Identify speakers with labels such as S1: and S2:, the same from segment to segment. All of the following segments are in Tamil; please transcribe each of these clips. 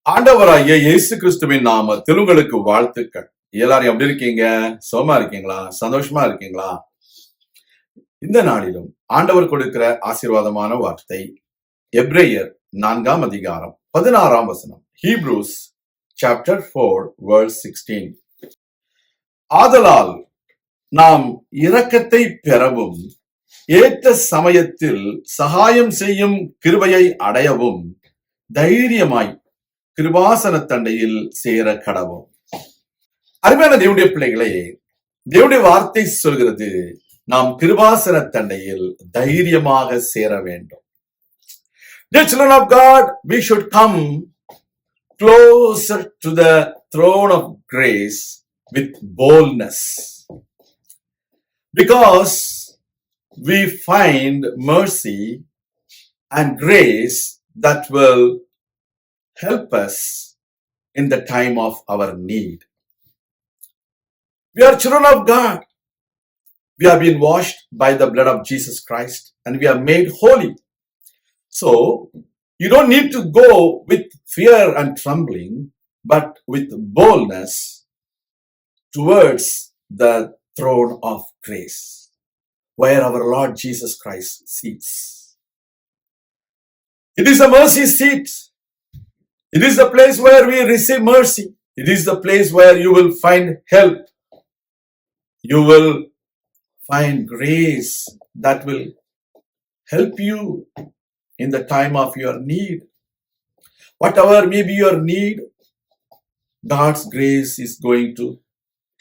S1: ஆண்டவராகிய இயேசு கிறிஸ்துவின் நாமத்தில் உங்களுக்கு வாழ்த்துக்கள். எல்லாரும் எப்படி இருக்கீங்க? சுகமா இருக்கீங்களா? சந்தோஷமா இருக்கீங்களா? இந்த நாளிலும் ஆண்டவர் கொடுக்கிற ஆசீர்வாதமான வார்த்தை எபிரேயர் 4 அதிகாரம் 16 ஹீப்ரூஸ் சாப்டர் 4 verse 16. ஆதலால் நாம் இரக்கத்தை பெறவும் ஏற்ற சமயத்தில் சகாயம் செய்யும் கிருபையை அடையவும் தைரியமாய் கிருபாசன தண்டையில் சேர கடவும். அருமையான தேவனுடைய பிள்ளைகளே, தேவனுடைய வார்த்தை சொல்கிறது, நாம் கிருபாசன தண்டையில் தைரியமாக சேர வேண்டும். Dear children of God, we should come closer to the throne of grace with boldness, because we find mercy and grace that will help us in the time of our need. We are children of God. We have been washed by the blood of Jesus Christ and we are made holy. So, you don't need to go with fear and trembling, but with boldness towards the throne of grace, where our Lord Jesus Christ sits. It is a mercy seat. It is the place where we receive mercy. It is the place where you will find help. You will find grace that will help you in the time of your need. Whatever may be your need, God's grace is going to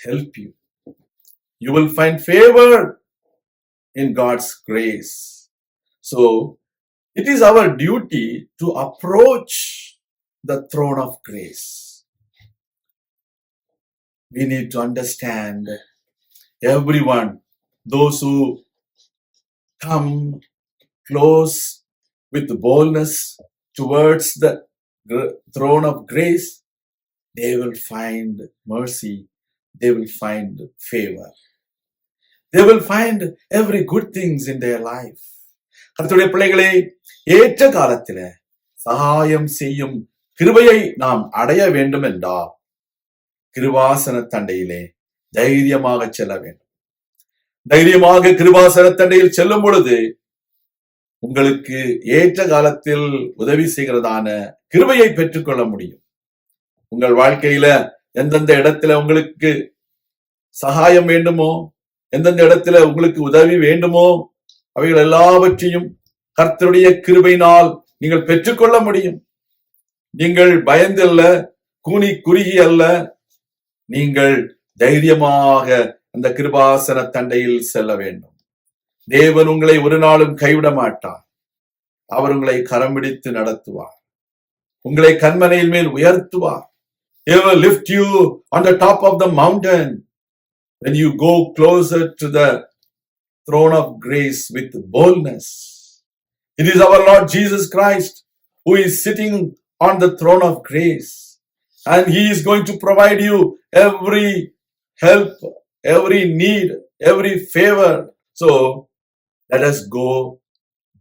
S1: help you. You will find favor in God's grace. So, it is our duty to approach the throne of grace. We need to understand everyone, those who come close with boldness towards the throne of grace, they will find mercy, they will find favor, they will find every good things in their life. கர்த்தருடைய பிள்ளைகளே, ஏற்ற காலத்திலே சகாயம் செய்யும் கிருபையை நாம் அடைய வேண்டும் என்றால் கிருபாசன தண்டையிலே தைரியமாக செல்ல வேண்டும். தைரியமாக கிருபாசன தண்டையில் செல்லும் பொழுது உங்களுக்கு ஏற்ற காலத்தில் உதவி செய்கிறதான கிருபையை பெற்றுக்கொள்ள முடியும். உங்கள் வாழ்க்கையில எந்தெந்த இடத்துல உங்களுக்கு சகாயம் வேண்டுமோ, எந்தெந்த இடத்துல உங்களுக்கு உதவி வேண்டுமோ, அவைகள் எல்லாவற்றையும் கர்த்தருடைய கிருபையினால் நீங்கள் பெற்றுக்கொள்ள முடியும். நீங்கள் பயந்து அல்ல, கூனி குறுகி அல்ல, நீங்கள் தைரியமாக அந்த கிருபாசன தண்டையில் செல்ல வேண்டும். தேவன் உங்களை ஒரு நாளும் கைவிட மாட்டார். அவர் உங்களை கரம் பிடித்து நடத்துவார், உங்களை கன்மலையின் மேல் உயர்த்துவார். He will lift you on the top of the mountain when you go closer to the throne of grace with boldness. It is our Lord Jesus Christ who is sitting on the throne of grace, and He is going to provide you every help, every need, every favor. So, let us go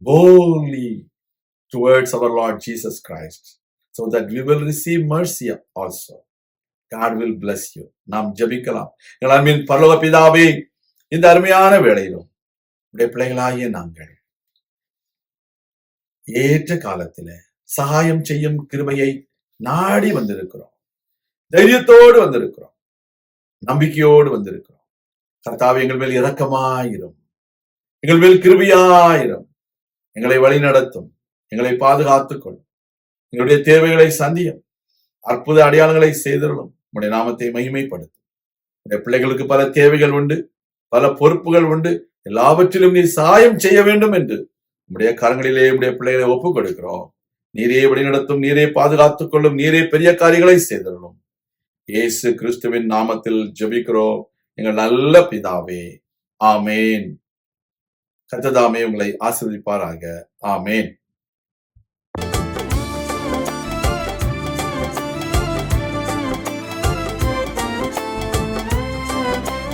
S1: boldly towards our Lord Jesus Christ, so that we will receive mercy also. God will bless you. நாம் ஜெபிக்கலாம். எங்கள் பரலோக பிதாவே, இந்த அருமையான வேளையிலும் உடைய பிள்ளைகளாகிய நாங்கள் ஏற்ற காலத்திலே சகாயம் செய்யும் கிருபையை நாடி வந்திருக்கிறோம். தைரியத்தோடு வந்திருக்கிறோம், நம்பிக்கையோடு வந்திருக்கிறோம். கர்த்தாவே, எங்கள் மேல் இரக்கமாயிரும், எங்கள் மேல் கிருபையாயிரும், எங்களை வழி நடத்தும், எங்களை பாதுகாத்துக் கொள்ளும், எங்களுடைய தேவைகளை சந்தியும், அற்புத அடையாளங்களை செய்திருளும், உடைய நாமத்தை மகிமைப்படுத்தும். உடைய பிள்ளைகளுக்கு பல தேவைகள் உண்டு, பல பொறுப்புகள் உண்டு. எல்லாவற்றிலும் நீ சகாயம் செய்ய வேண்டும் என்று உடைய கரங்களிலே உடைய பிள்ளைகளை ஒப்புக் கொடுக்கிறோம். நீரே வழிநடத்தும், நீரே பாதுகாத்துக் கொள்ளும், நீரே பெரிய காரியங்களை செய்திருளும். இயேசு கிறிஸ்துவின் நாமத்தில் ஜெபிக்கிறோம் எங்கள் நல்ல பிதாவே, ஆமேன். கர்த்தர் தாமே உங்களை ஆசீர்வதிப்பாராக. ஆமேன்.